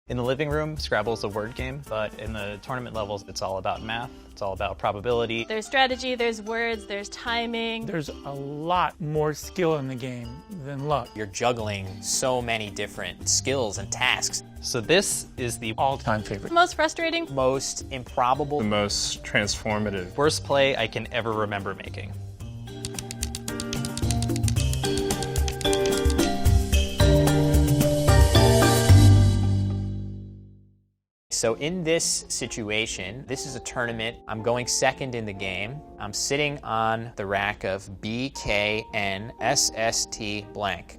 In the living room, Scrabble's a word game, but in the tournament levels, it's all about math. It's all about probability. There's strategy, there's words, there's timing. There's a lot more skill in the game than luck. You're juggling so many different skills and tasks. So this is the All-time favorite. Most frustrating. Most improbable. The most transformative. worst play I can ever remember making. So in this situation, this is a tournament. I'm going second in the game. I'm sitting on the rack of BKNSST blank.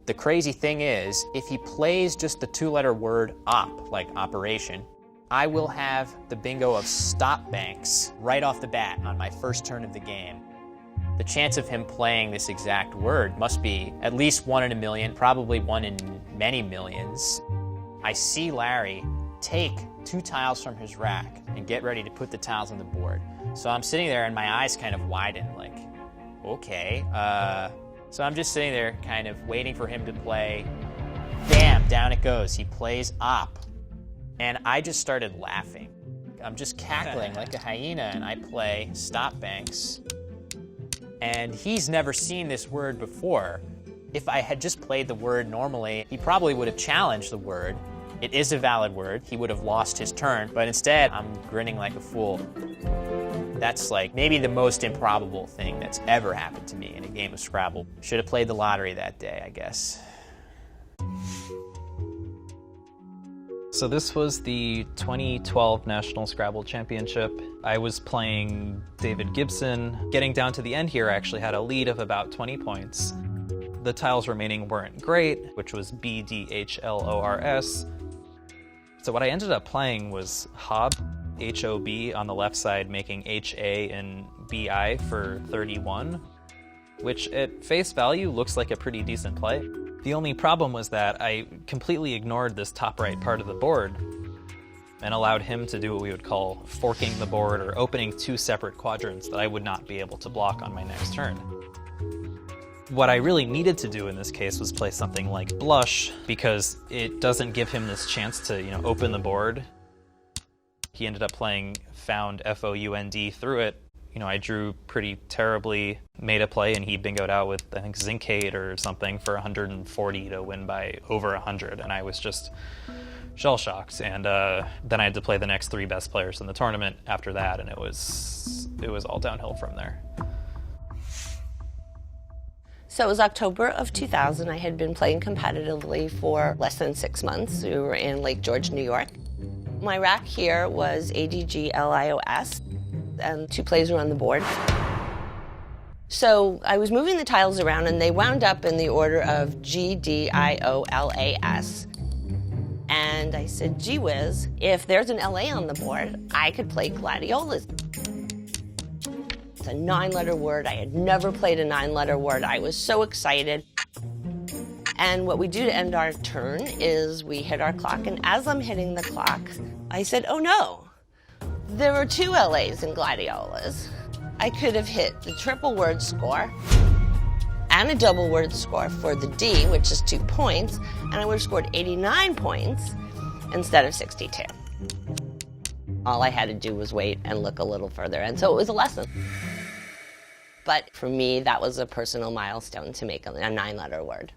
The crazy thing is, if he plays just the two-letter word op, like operation, I will have the bingo of stop banks right off the bat on my first turn of the game. The chance of him playing this exact word must be at least 1 in a million, probably 1 in many millions. I see Larry take 2 tiles from his rack and get ready to put the tiles on the board. So I'm sitting there and my eyes kind of widen, like, okay. So I'm just sitting there kind of waiting for him to play. Bam, down it goes. He plays op. And I just started laughing. I'm just cackling like a hyena, and I play stop banks. And he's never seen this word before. If I had just played the word normally, he probably would have challenged the word. It is a valid word. He would have lost his turn, but instead, I'm grinning like a fool. That's like maybe the most improbable thing that's ever happened to me in a game of Scrabble. Should have played the lottery that day, I guess. So this was the 2012 National Scrabble Championship. I was playing David Gibson. Getting down to the end here, I actually had a lead of about 20 points. The tiles remaining weren't great, which was B, D, H, L, O, R, S. So what I ended up playing was Hob, H-O-B on the left side, making H-A and B-I for 31, which at face value looks like a pretty decent play. The only problem was that I completely ignored this top right part of the board and allowed him to do what we would call forking the board or opening 2 separate quadrants that I would not be able to block on my next turn. What I really needed to do in this case was play something like Blush, because it doesn't give him this chance to, open the board. He ended up playing Found, F-O-U-N-D, through it. I drew pretty terribly, made a play, and he bingoed out with, I think, Zincade or something for 140 to win by over 100, and I was just shell-shocked. And then I had to play the next 3 best players in the tournament after that, and it was all downhill from there. So it was October of 2000. I had been playing competitively for less than 6 months. We were in Lake George, New York. My rack here was ADGLIOS, and 2 plays were on the board. So I was moving the tiles around, and they wound up in the order of GDIOLAS. And I said, gee whiz, if there's an LA on the board, I could play gladiolas. It's a 9-letter word. I had never played a 9-letter word. I was so excited. And what we do to end our turn is we hit our clock, and as I'm hitting the clock, I said, oh no, there were 2 LAs in gladiolas. I could have hit the triple word score and a double word score for the D, which is 2 points, and I would have scored 89 points instead of 62. All I had to do was wait and look a little further, and so it was a lesson. But for me, that was a personal milestone to make a 9-letter word.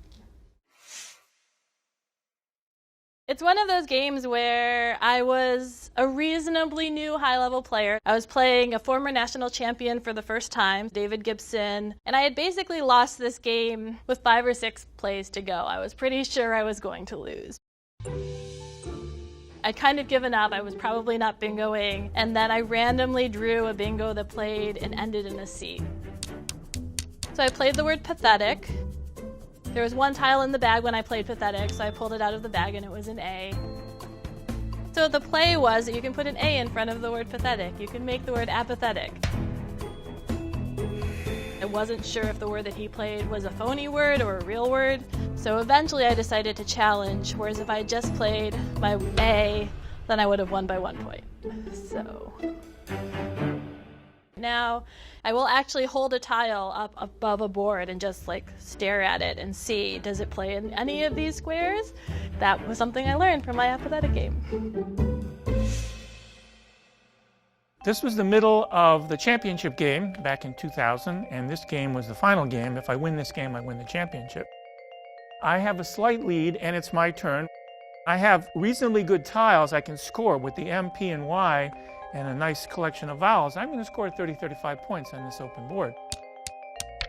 It's one of those games where I was a reasonably new high-level player. I was playing a former national champion for the first time, David Gibson, and I had basically lost this game with 5 or 6 plays to go. I was pretty sure I was going to lose. I'd kind of given up. I was probably not bingoing, and then I randomly drew a bingo that played and ended in a C. So I played the word pathetic. There was 1 tile in the bag when I played pathetic, so I pulled it out of the bag and it was an A. So the play was that you can put an A in front of the word pathetic. You can make the word apathetic. I wasn't sure if the word that he played was a phony word or a real word, so eventually I decided to challenge, whereas if I had just played my A, then I would have won by 1 point. So now. I will actually hold a tile up above a board and just like stare at it and see, does it play in any of these squares? That was something I learned from my apathetic game. This was the middle of the championship game back in 2000, and this game was the final game. If I win this game, I win the championship. I have a slight lead, and it's my turn. I have reasonably good tiles I can score with the M, P, and Y, and a nice collection of vowels. I'm going to score 30-35 points on this open board.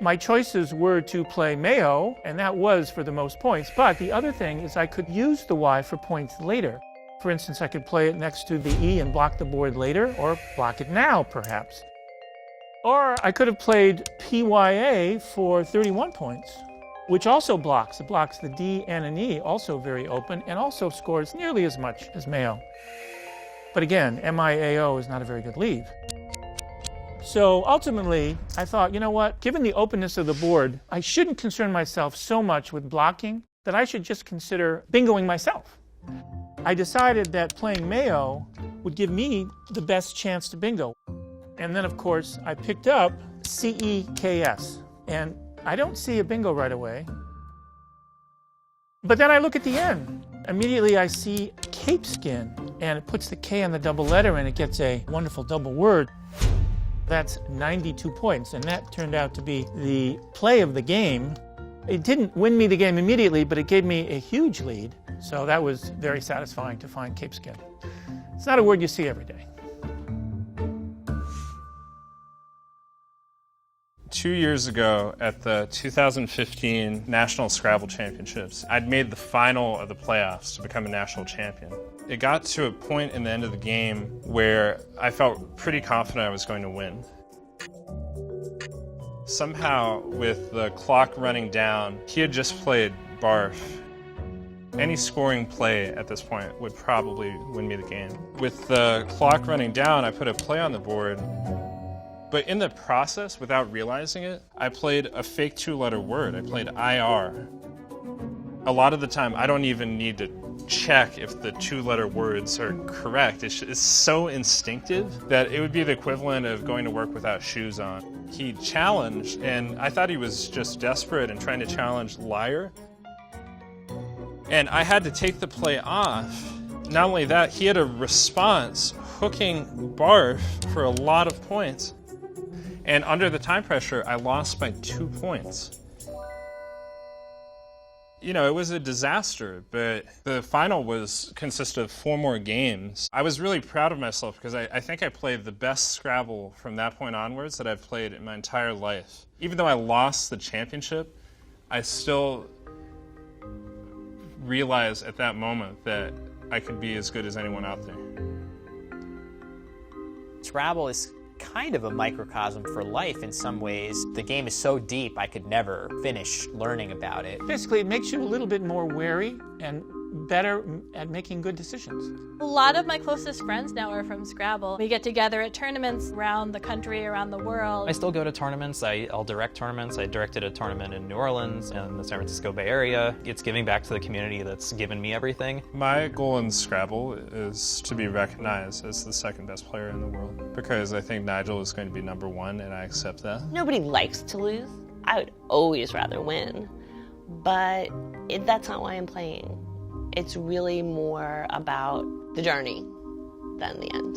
My choices were to play Mayo, and that was for the most points, but the other thing is I could use the Y for points later. For instance, I could play it next to the E and block the board later, or block it now, perhaps. Or I could have played PYA for 31 points, which also blocks. It blocks the D, N, and E, also very open, and also scores nearly as much as Mayo. But again, MIAO is not a very good lead. So ultimately, I thought, you know what? Given the openness of the board, I shouldn't concern myself so much with blocking that I should just consider bingoing myself. I decided that playing Mayo would give me the best chance to bingo. And then, of course, I picked up CEKS. And I don't see a bingo right away. But then I look at the end. Immediately I see capeskin, and it puts the K on the double letter, and it gets a wonderful double word. That's 92 points, and that turned out to be the play of the game. It didn't win me the game immediately, but it gave me a huge lead, so that was very satisfying to find capeskin. It's not a word you see every day. 2 years ago at the 2015 National Scrabble Championships, I'd made the final of the playoffs to become a national champion. It got to a point in the end of the game where I felt pretty confident I was going to win. Somehow, with the clock running down, he had just played Barf. Any scoring play at this point would probably win me the game. With the clock running down, I put a play on the board. But in the process, without realizing it, I played a fake two-letter word. I played IR. A lot of the time, I don't even need to check if the two-letter words are correct. It's so instinctive that it would be the equivalent of going to work without shoes on. He challenged, and I thought he was just desperate and trying to challenge liar. And I had to take the play off. Not only that, he had a response hooking Barf for a lot of points. And under the time pressure, I lost by 2 points. You know, it was a disaster, but the final consisted of 4 more games. I was really proud of myself because I think I played the best Scrabble from that point onwards that I've played in my entire life. Even though I lost the championship, I still realized at that moment that I could be as good as anyone out there. Scrabble is kind of a microcosm for life in some ways. The game is so deep, I could never finish learning about it. Basically, it makes you a little bit more wary and better at making good decisions. A lot of my closest friends now are from Scrabble. We get together at tournaments around the country, around the world. I still go to tournaments. I'll direct tournaments. I directed a tournament in New Orleans and the San Francisco Bay Area. It's giving back to the community that's given me everything. My goal in Scrabble is to be recognized as the second best player in the world because I think Nigel is going to be number 1 and I accept that. Nobody likes to lose. I would always rather win, but that's not why I'm playing. It's really more about the journey than the end.